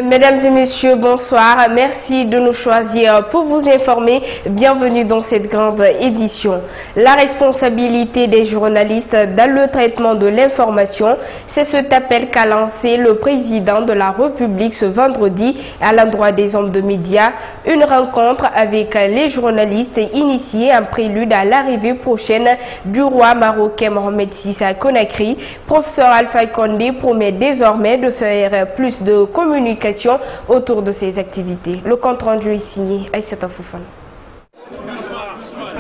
Mesdames et messieurs, bonsoir. Merci de nous choisir pour vous informer. Bienvenue dans cette grande édition. La responsabilité des journalistes dans le traitement de l'information, c'est cet appel qu'a lancé le président de la République ce vendredi à l'endroit des hommes de médias. Une rencontre avec les journalistes initiée en prélude à l'arrivée prochaine du roi marocain Mohamed VI à Conakry. Professeur Alpha Condé promet désormais de faire plus de communication autour de ces activités. Le compte rendu est signé Aïssata Foufane.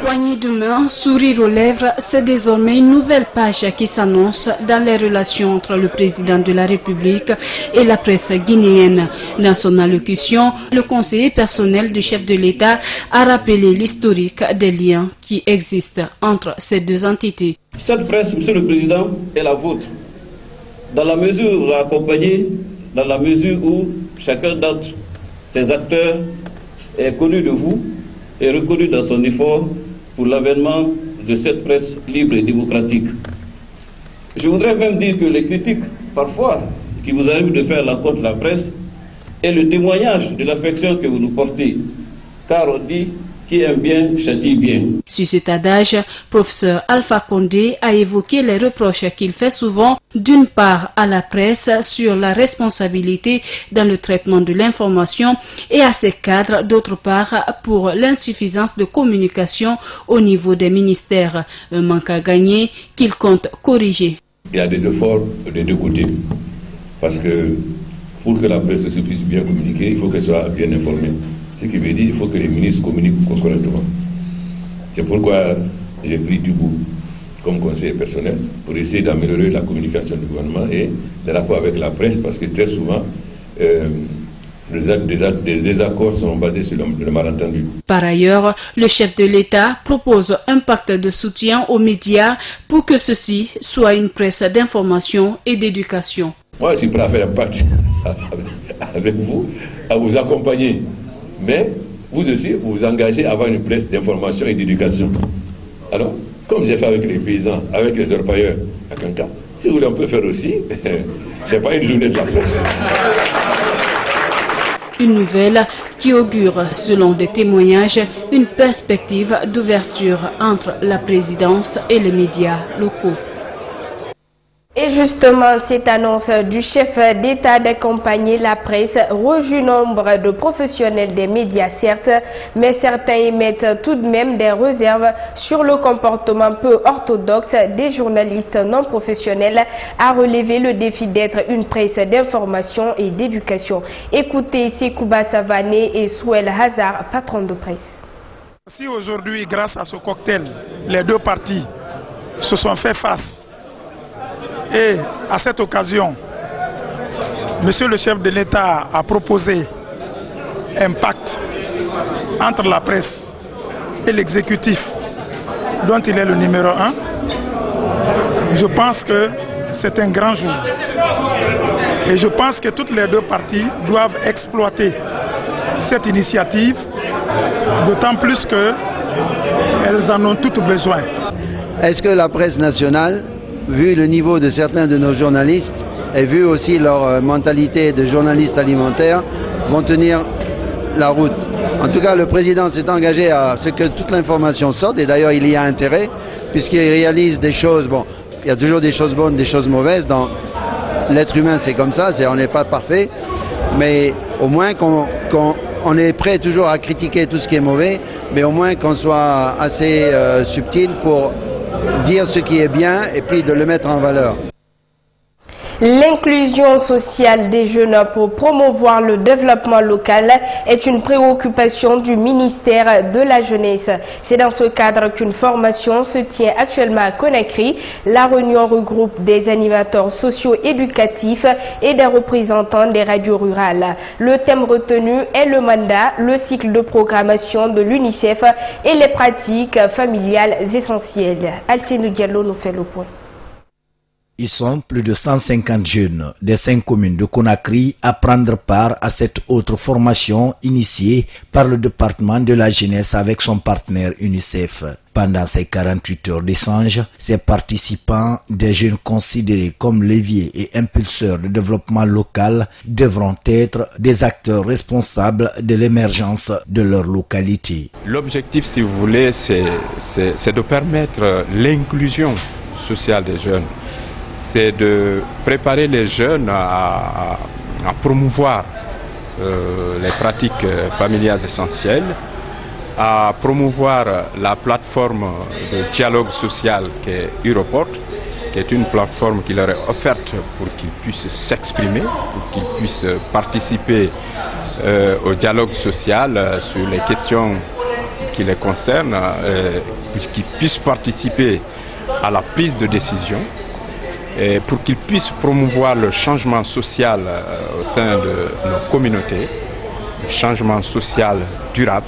Poignée de main, sourire aux lèvres, c'est désormais une nouvelle page qui s'annonce dans les relations entre le président de la République et la presse guinéenne. Dans son allocution, le conseiller personnel du chef de l'État a rappelé l'historique des liens qui existent entre ces deux entités. Cette presse, Monsieur le Président, est la vôtre. Dans la mesure où vous accompagnez, dans la mesure où chacun d'entre ces acteurs est connu de vous et reconnu dans son effort pour l'avènement de cette presse libre et démocratique. Je voudrais même dire que les critiques, parfois, qui vous arrivent de faire l'encontre de la presse, est le témoignage de l'affection que vous nous portez. Car on dit qui aime bien, châtie bien. Sur cet adage, professeur Alpha Condé a évoqué les reproches qu'il fait souvent, d'une part à la presse sur la responsabilité dans le traitement de l'information et à ses cadres, d'autre part pour l'insuffisance de communication au niveau des ministères. Un manque à gagner qu'il compte corriger. Il y a des efforts des deux côtés, parce que pour que la presse puisse bien communiquer, il faut qu'elle soit bien informée. Ce qui veut dire qu'il faut que les ministres communiquent correctement. C'est pourquoi j'ai pris du bout comme conseiller personnel pour essayer d'améliorer la communication du gouvernement et les rapports avec la presse, parce que très souvent des désaccords sont basés sur le malentendu. Par ailleurs, le chef de l'État propose un pacte de soutien aux médias pour que ceci soit une presse d'information et d'éducation. Moi, je suis prêt à faire un pacte avec vous, à vous accompagner. Mais vous aussi, vous vous engagez à avoir une presse d'information et d'éducation. Alors, comme j'ai fait avec les paysans, avec les orpailleurs à Kanka, si vous voulez, on peut faire aussi, c'est pas une journée de la presse. Une nouvelle qui augure, selon des témoignages, une perspective d'ouverture entre la présidence et les médias locaux. Et justement, cette annonce du chef d'État d'accompagner la presse rejoint nombre de professionnels des médias, certes, mais certains émettent tout de même des réserves sur le comportement peu orthodoxe des journalistes non professionnels à relever le défi d'être une presse d'information et d'éducation. Écoutez Sekouba Savané et Souel Hazard, patron de presse. Si aujourd'hui, grâce à ce cocktail, les deux parties se sont fait face, et à cette occasion, Monsieur le chef de l'État a proposé un pacte entre la presse et l'exécutif, dont il est le numéro 1. Je pense que c'est un grand jour. Et je pense que toutes les deux parties doivent exploiter cette initiative, d'autant plus qu'elles en ont toutes besoin. Est-ce que la presse nationale, vu le niveau de certains de nos journalistes et vu aussi leur mentalité de journalistes alimentaires, vont tenir la route? En tout cas, le président s'est engagé à ce que toute l'information sorte, et d'ailleurs il y a intérêt, puisqu'il réalise des choses, bon, il y a toujours des choses bonnes, des choses mauvaises, dans l'être humain c'est comme ça, on n'est pas parfait, mais au moins qu'on est prêt toujours à critiquer tout ce qui est mauvais, mais au moins qu'on soit assez subtil pour dire ce qui est bien et puis de le mettre en valeur. L'inclusion sociale des jeunes pour promouvoir le développement local est une préoccupation du ministère de la Jeunesse. C'est dans ce cadre qu'une formation se tient actuellement à Conakry. La réunion regroupe des animateurs socio-éducatifs et des représentants des radios rurales. Le thème retenu est le mandat, le cycle de programmation de l'UNICEF et les pratiques familiales essentielles. Alcine Diallo nous fait le point. Ils sont plus de 150 jeunes des 5 communes de Conakry à prendre part à cette autre formation initiée par le département de la jeunesse avec son partenaire UNICEF. Pendant ces 48 heures d'échange, ces participants, des jeunes considérés comme leviers et impulseurs de développement local, devront être des acteurs responsables de l'émergence de leur localité. L'objectif, si vous voulez, c'est de permettre l'inclusion sociale des jeunes. C'est de préparer les jeunes à promouvoir les pratiques familiales essentielles, à promouvoir la plateforme de dialogue social qu'est Europort, qui est une plateforme qui leur est offerte pour qu'ils puissent s'exprimer, pour qu'ils puissent participer au dialogue social sur les questions qui les concernent, qu'ils puissent participer à la prise de décision, et pour qu'ils puissent promouvoir le changement social au sein de nos communautés, le changement social durable.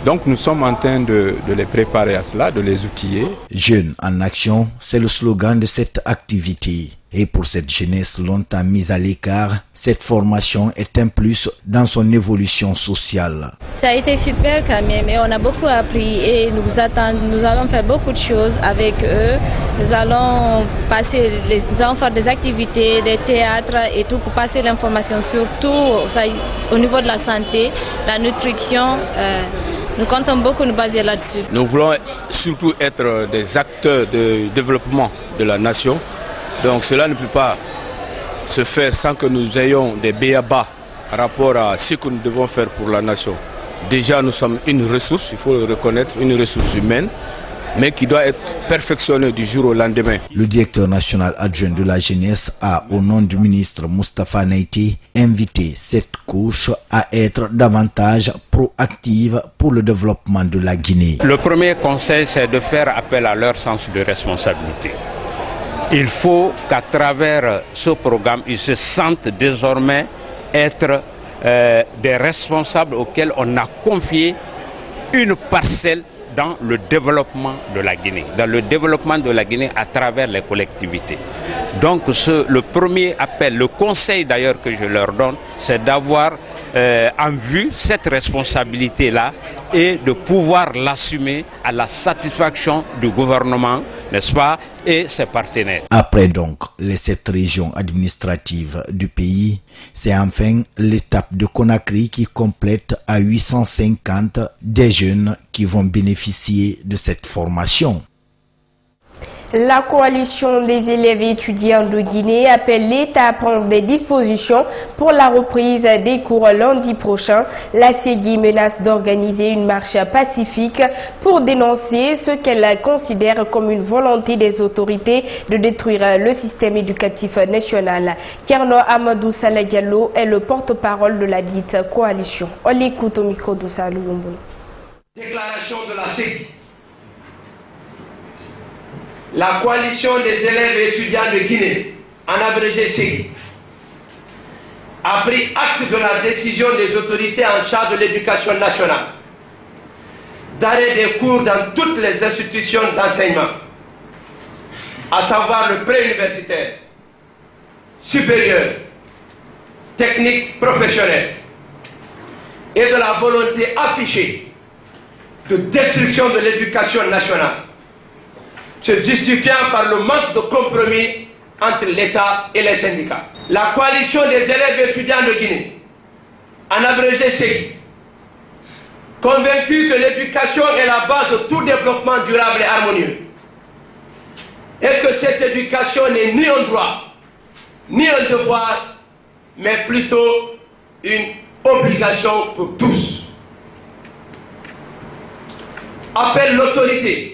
Donc nous sommes en train de les préparer à cela, de les outiller. Jeunes en action, c'est le slogan de cette activité. Et pour cette jeunesse longtemps mise à l'écart, cette formation est un plus dans son évolution sociale. Ça a été super quand même et on a beaucoup appris et nous allons faire beaucoup de choses avec eux. Nous allons faire des activités, des théâtres et tout pour passer l'information, surtout au niveau de la santé, la nutrition. Nous comptons beaucoup nous baser là-dessus. Nous voulons surtout être des acteurs de développement de la nation. Donc cela ne peut pas se faire sans que nous ayons des b.a.-ba par rapport à ce que nous devons faire pour la nation. Déjà nous sommes une ressource, il faut le reconnaître, une ressource humaine, mais qui doit être perfectionnée du jour au lendemain. Le directeur national adjoint de la jeunesse a, au nom du ministre Moustapha Naïté, invité cette couche à être davantage proactive pour le développement de la Guinée. Le premier conseil, c'est de faire appel à leur sens de responsabilité. Il faut qu'à travers ce programme, ils se sentent désormais être des responsables auxquels on a confié une parcelle dans le développement de la Guinée, dans le développement de la Guinée à travers les collectivités. Donc le premier appel, le conseil d'ailleurs que je leur donne, c'est d'avoir en vue cette responsabilité-là et de pouvoir l'assumer à la satisfaction du gouvernement, n'est-ce pas, et ses partenaires. Après donc les 7 régions administratives du pays, c'est enfin l'étape de Conakry qui complète à 850 des jeunes qui vont bénéficier de cette formation. La coalition des élèves et étudiants de Guinée appelle l'État à prendre des dispositions pour la reprise des cours lundi prochain. La CEGI menace d'organiser une marche pacifique pour dénoncer ce qu'elle considère comme une volonté des autorités de détruire le système éducatif national. Kerno Amadou Saleh Diallo est le porte-parole de la dite coalition. On l'écoute au micro de Salou Lumboulou. Déclaration de la CEGI. La coalition des élèves et étudiants de Guinée, en abrégé CEGI, a pris acte de la décision des autorités en charge de l'éducation nationale d'arrêt des cours dans toutes les institutions d'enseignement, à savoir le préuniversitaire, supérieur, technique, professionnel, et de la volonté affichée de destruction de l'éducation nationale, se justifiant par le manque de compromis entre l'État et les syndicats. La coalition des élèves et étudiants de Guinée, en abrégé CEGI, convaincue que l'éducation est la base de tout développement durable et harmonieux, et que cette éducation n'est ni un droit, ni un devoir, mais plutôt une obligation pour tous, appelle l'autorité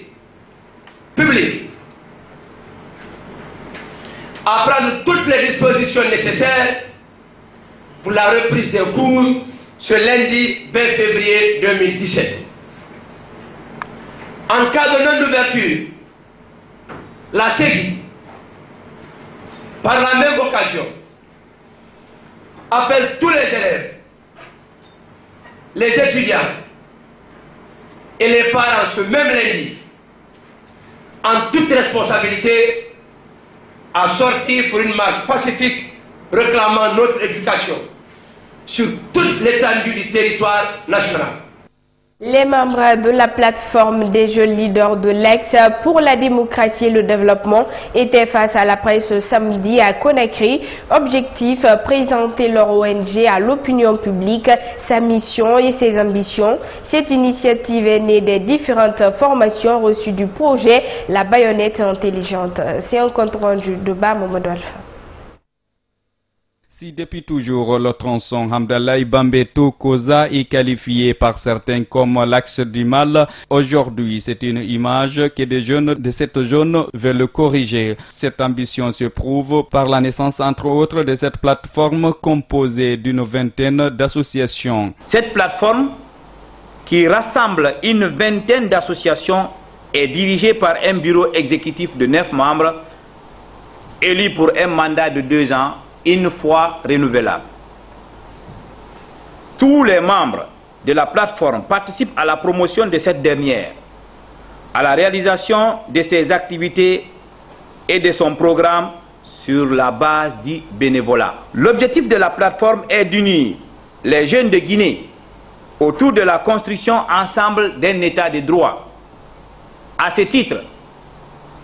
public à prendre toutes les dispositions nécessaires pour la reprise des cours ce lundi 20 février 2017. En cas de non-ouverture, la CEGI, par la même occasion, appelle tous les élèves, les étudiants et les parents ce même lundi, en toute responsabilité, à sortir pour une marche pacifique réclamant notre éducation sur toute l'étendue du territoire national. Les membres de la plateforme des jeunes leaders de l'Axe pour la démocratie et le développement étaient face à la presse samedi à Conakry. Objectif, présenter leur ONG à l'opinion publique, sa mission et ses ambitions. Cette initiative est née des différentes formations reçues du projet La Baïonnette Intelligente. C'est un compte rendu de Mamadou Alpha. Si depuis toujours le tronçon Hamdallah Bambeto Koza est qualifié par certains comme l'axe du mal, aujourd'hui c'est une image que des jeunes de cette zone veulent corriger. Cette ambition se prouve par la naissance entre autres de cette plateforme composée d'une vingtaine d'associations. Cette plateforme qui rassemble une vingtaine d'associations est dirigée par un bureau exécutif de 9 membres élus pour un mandat de 2 ans. Une fois renouvelable. Tous les membres de la plateforme participent à la promotion de cette dernière, à la réalisation de ses activités et de son programme sur la base du bénévolat. L'objectif de la plateforme est d'unir les jeunes de Guinée autour de la construction ensemble d'un état de droit. À ce titre,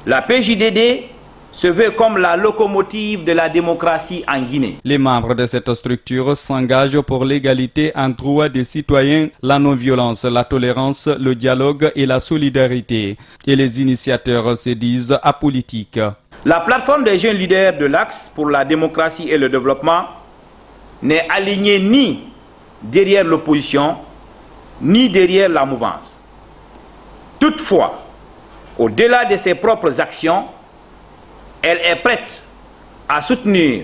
la PJDD se veut comme la locomotive de la démocratie en Guinée. Les membres de cette structure s'engagent pour l'égalité en droit des citoyens, la non-violence, la tolérance, le dialogue et la solidarité. Et les initiateurs se disent apolitiques. La plateforme des jeunes leaders de l'Axe pour la démocratie et le développement n'est alignée ni derrière l'opposition, ni derrière la mouvance. Toutefois, au-delà de ses propres actions, elle est prête à soutenir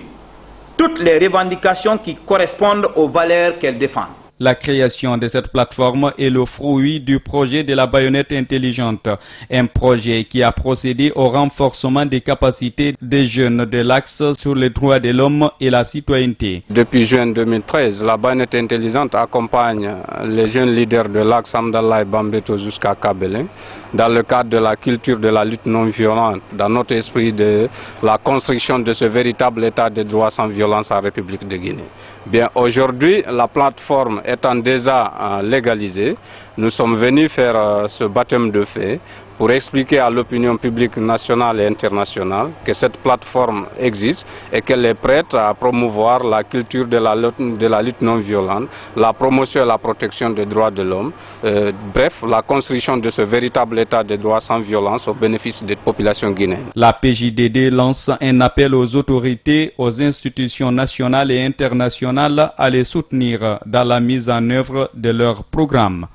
toutes les revendications qui correspondent aux valeurs qu'elle défend. La création de cette plateforme est le fruit du projet de la baïonnette intelligente, un projet qui a procédé au renforcement des capacités des jeunes de l'Axe sur les droits de l'homme et la citoyenneté. Depuis juin 2013, la baïonnette intelligente accompagne les jeunes leaders de l'Axe Hamdallah Bambeto jusqu'à Kabelin dans le cadre de la culture de la lutte non violente, dans notre esprit de la construction de ce véritable état de droit sans violence en République de Guinée. Bien, aujourd'hui, la plateforme étant déjà légalisée, nous sommes venus faire ce baptême de fait pour expliquer à l'opinion publique nationale et internationale que cette plateforme existe et qu'elle est prête à promouvoir la culture de la lutte non violente, la promotion et la protection des droits de l'homme, bref, la construction de ce véritable état de droit sans violence au bénéfice des populations guinéennes. La PJDD lance un appel aux autorités, aux institutions nationales et internationales à les soutenir dans la mise en œuvre de leur programme.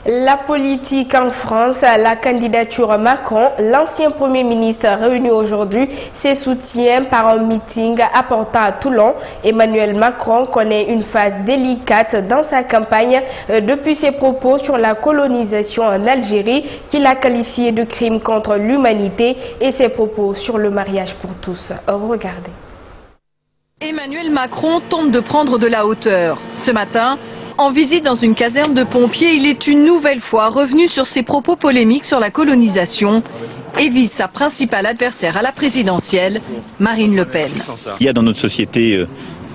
La politique en France, la candidature Macron, l'ancien Premier ministre réuni aujourd'hui ses soutiens par un meeting apportant à Toulon. Emmanuel Macron connaît une phase délicate dans sa campagne depuis ses propos sur la colonisation en Algérie qu'il a qualifié de crime contre l'humanité et ses propos sur le mariage pour tous. Regardez. Emmanuel Macron tente de prendre de la hauteur. Ce matin, en visite dans une caserne de pompiers, il est une nouvelle fois revenu sur ses propos polémiques sur la colonisation et vise sa principale adversaire à la présidentielle, Marine Le Pen. Il y a dans notre société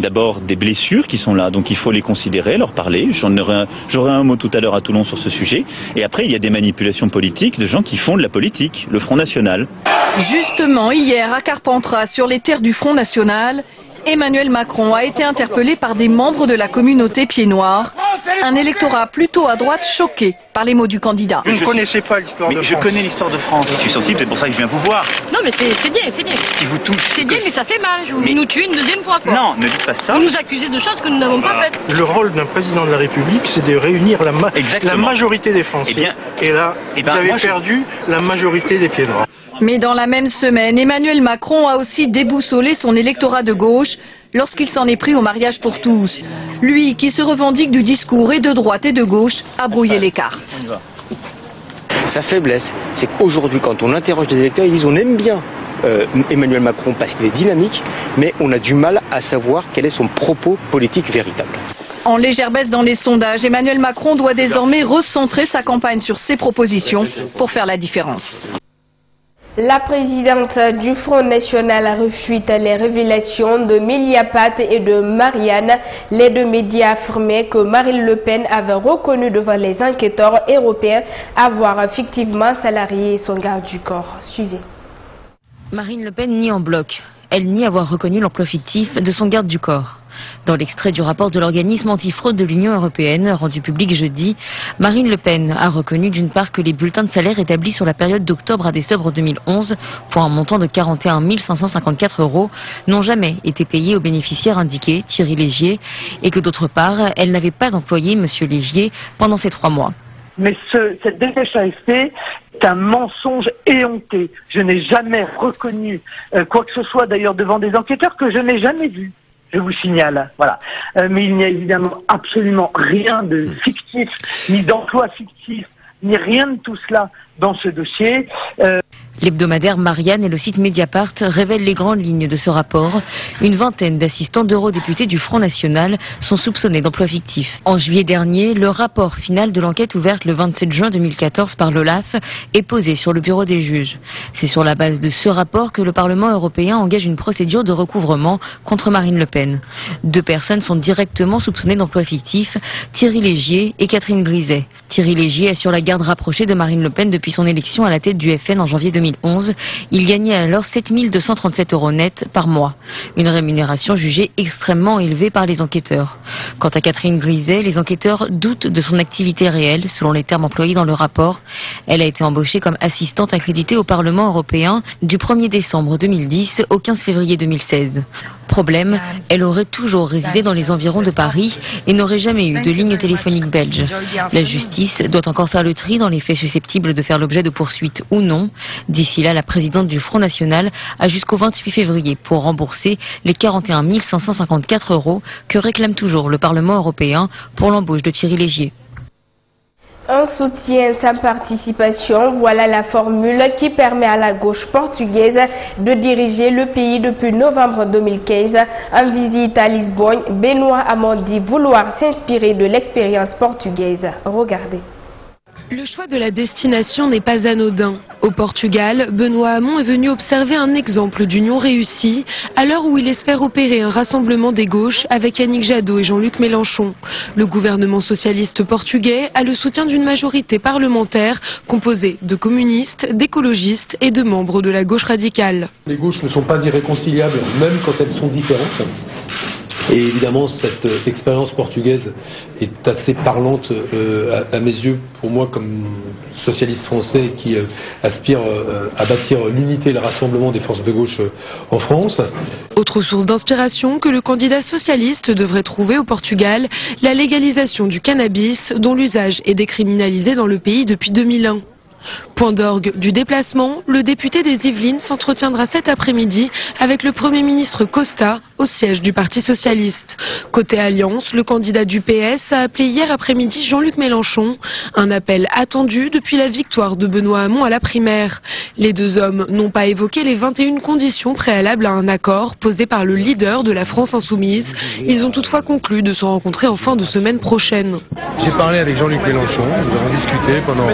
d'abord des blessures qui sont là, donc il faut les considérer, leur parler. J'aurai un mot tout à l'heure à Toulon sur ce sujet. Et après, il y a des manipulations politiques de gens qui font de la politique, le Front National. Justement, hier à Carpentras, sur les terres du Front National, Emmanuel Macron a été interpellé par des membres de la communauté Pieds Noirs, un électorat plutôt à droite choqué par les mots du candidat. Vous ne connaissez pas l'histoire de France. Mais je connais l'histoire de France. Je suis sensible, c'est pour ça que je viens vous voir. Non mais c'est bien, c'est bien. Ce qui vous touche. C'est bien mais ça fait mal. Vous nous tuez une deuxième fois quoi. Non, ne dites pas ça. Vous nous accusez de choses que nous n'avons pas faites. Le rôle d'un président de la République, c'est de réunir la majorité des Français. Et là, vous avez perdu la majorité des Pieds Noirs. Mais dans la même semaine, Emmanuel Macron a aussi déboussolé son électorat de gauche lorsqu'il s'en est pris au mariage pour tous. Lui, qui se revendique du discours et de droite et de gauche, a brouillé les cartes. Sa faiblesse, c'est qu'aujourd'hui, quand on interroge des électeurs, ils disent on aime bien Emmanuel Macron parce qu'il est dynamique, mais on a du mal à savoir quel est son propos politique véritable. En légère baisse dans les sondages, Emmanuel Macron doit désormais recentrer sa campagne sur ses propositions pour faire la différence. La présidente du Front National refute les révélations de Mediapart et de Marianne. Les deux médias affirmaient que Marine Le Pen avait reconnu devant les enquêteurs européens avoir fictivement salarié son garde du corps. Suivez. Marine Le Pen nie en bloc. Elle nie avoir reconnu l'emploi fictif de son garde du corps. Dans l'extrait du rapport de l'organisme antifraude de l'Union européenne, rendu public jeudi, Marine Le Pen a reconnu d'une part que les bulletins de salaire établis sur la période d'octobre à décembre 2011 pour un montant de 41 554 € n'ont jamais été payés aux bénéficiaires indiqués, Thierry Légier, et que d'autre part, elle n'avait pas employé M. Légier pendant ces 3 mois. Mais cette dépêche AFP est un mensonge éhonté. Je n'ai jamais reconnu quoi que ce soit d'ailleurs devant des enquêteurs que je n'ai jamais vu. Je vous signale, voilà. Mais il n'y a évidemment absolument rien de fictif, ni d'emploi fictif, ni rien de tout cela dans ce dossier. L'hebdomadaire Marianne et le site Mediapart révèlent les grandes lignes de ce rapport. Une vingtaine d'assistants d'eurodéputés du Front National sont soupçonnés d'emploi fictif. En juillet dernier, le rapport final de l'enquête ouverte le 27 juin 2014 par l'OLAF est posé sur le bureau des juges. C'est sur la base de ce rapport que le Parlement européen engage une procédure de recouvrement contre Marine Le Pen. 2 personnes sont directement soupçonnées d'emploi fictif, Thierry Légier et Catherine Griset. Thierry Légier assure la garde rapprochée de Marine Le Pen depuis son élection à la tête du FN en janvier 2011. Il gagnait alors 7 237 € net par mois. Une rémunération jugée extrêmement élevée par les enquêteurs. Quant à Catherine Griset, les enquêteurs doutent de son activité réelle, selon les termes employés dans le rapport. Elle a été embauchée comme assistante accréditée au Parlement européen du 1er décembre 2010 au 15 février 2016. Problème, elle aurait toujours résidé dans les environs de Paris et n'aurait jamais eu de ligne téléphonique belge. La justice doit encore faire le tri dans les faits susceptibles de faire l'objet de poursuites ou non. D'ici là, la présidente du Front National a jusqu'au 28 février pour rembourser les 41 554 € que réclame toujours le Parlement européen pour l'embauche de Thierry Légier. Un soutien sans participation, voilà la formule qui permet à la gauche portugaise de diriger le pays depuis novembre 2015. En visite à Lisbonne, Benoît Hamon dit vouloir s'inspirer de l'expérience portugaise. Regardez. Le choix de la destination n'est pas anodin. Au Portugal, Benoît Hamon est venu observer un exemple d'union réussie à l'heure où il espère opérer un rassemblement des gauches avec Yannick Jadot et Jean-Luc Mélenchon. Le gouvernement socialiste portugais a le soutien d'une majorité parlementaire composée de communistes, d'écologistes et de membres de la gauche radicale. Les gauches ne sont pas irréconciliables, même quand elles sont différentes. Et évidemment, cette expérience portugaise est assez parlante à mes yeux, pour moi, comme socialiste français qui aspire à bâtir l'unité et le rassemblement des forces de gauche en France. Autre source d'inspiration que le candidat socialiste devrait trouver au Portugal, la légalisation du cannabis, dont l'usage est décriminalisé dans le pays depuis 2001. Point d'orgue du déplacement, le député des Yvelines s'entretiendra cet après-midi avec le Premier ministre Costa au siège du Parti socialiste. Côté Alliance, le candidat du PS a appelé hier après-midi Jean-Luc Mélenchon, un appel attendu depuis la victoire de Benoît Hamon à la primaire. Les deux hommes n'ont pas évoqué les 21 conditions préalables à un accord posé par le leader de la France insoumise. Ils ont toutefois conclu de se rencontrer en fin de semaine prochaine. J'ai parlé avec Jean-Luc Mélenchon, nous avons discuté pendant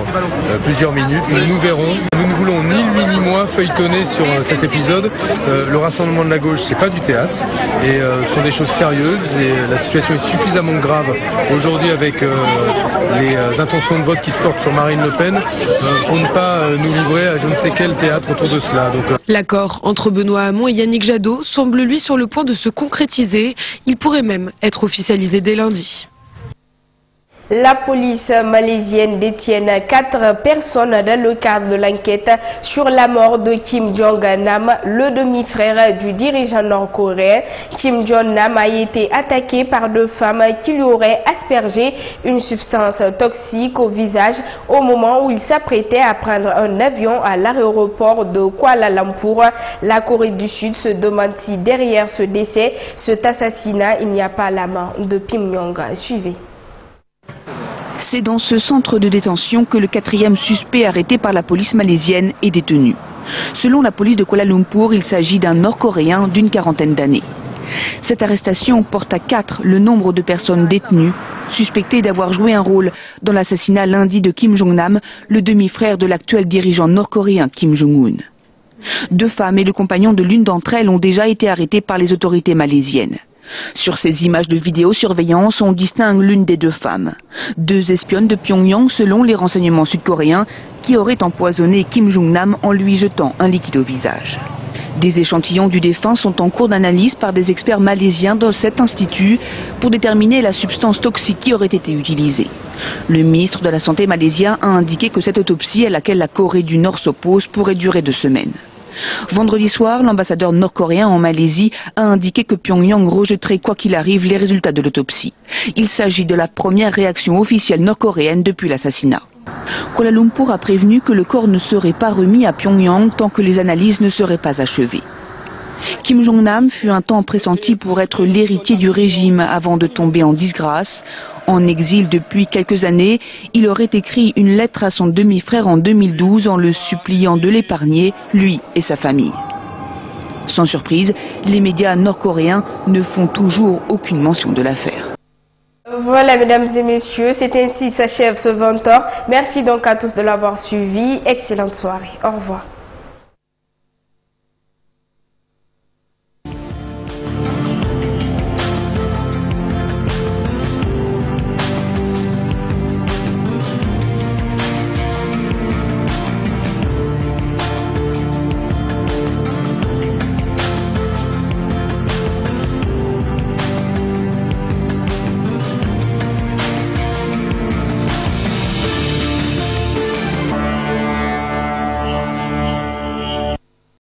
plusieurs minutes. Nous verrons. Nous ne voulons ni lui ni moi feuilletonner sur cet épisode. Le rassemblement de la gauche, c'est pas du théâtre. Et ce sont des choses sérieuses. Et la situation est suffisamment grave aujourd'hui avec les intentions de vote qui se portent sur Marine Le Pen pour ne pas nous livrer à je ne sais quel théâtre autour de cela. L'accord entre Benoît Hamon et Yannick Jadot semble lui sur le point de se concrétiser. Il pourrait même être officialisé dès lundi. La police malaisienne détient 4 personnes dans le cadre de l'enquête sur la mort de Kim Jong-nam, le demi-frère du dirigeant nord-coréen. Kim Jong-nam a été attaqué par 2 femmes qui lui auraient aspergé une substance toxique au visage au moment où il s'apprêtait à prendre un avion à l'aéroport de Kuala Lumpur. La Corée du Sud se demande si derrière ce décès, cet assassinat, il n'y a pas la main de Pyongyang. Suivez. C'est dans ce centre de détention que le 4e suspect arrêté par la police malaisienne est détenu. Selon la police de Kuala Lumpur, il s'agit d'un Nord-Coréen d'une 40aine d'années. Cette arrestation porte à 4 le nombre de personnes détenues, suspectées d'avoir joué un rôle dans l'assassinat lundi de Kim Jong-nam, le demi-frère de l'actuel dirigeant nord-coréen Kim Jong-un. 2 femmes et le compagnon de l'une d'entre elles ont déjà été arrêtés par les autorités malaisiennes. Sur ces images de vidéosurveillance, on distingue l'une des 2 femmes. 2 espionnes de Pyongyang selon les renseignements sud-coréens qui auraient empoisonné Kim Jong-nam en lui jetant un liquide au visage. Des échantillons du défunt sont en cours d'analyse par des experts malaisiens dans cet institut pour déterminer la substance toxique qui aurait été utilisée. Le ministre de la Santé malaisien a indiqué que cette autopsie à laquelle la Corée du Nord s'oppose pourrait durer 2 semaines. Vendredi soir, l'ambassadeur nord-coréen en Malaisie a indiqué que Pyongyang rejetterait quoi qu'il arrive les résultats de l'autopsie. Il s'agit de la première réaction officielle nord-coréenne depuis l'assassinat. Kuala Lumpur a prévenu que le corps ne serait pas remis à Pyongyang tant que les analyses ne seraient pas achevées. Kim Jong-nam fut un temps pressenti pour être l'héritier du régime avant de tomber en disgrâce. En exil depuis quelques années, il aurait écrit une lettre à son demi-frère en 2012 en le suppliant de l'épargner, lui et sa famille. Sans surprise, les médias nord-coréens ne font toujours aucune mention de l'affaire. Voilà, mesdames et messieurs, c'est ainsi que s'achève ce 20h. Merci donc à tous de l'avoir suivi. Excellente soirée. Au revoir.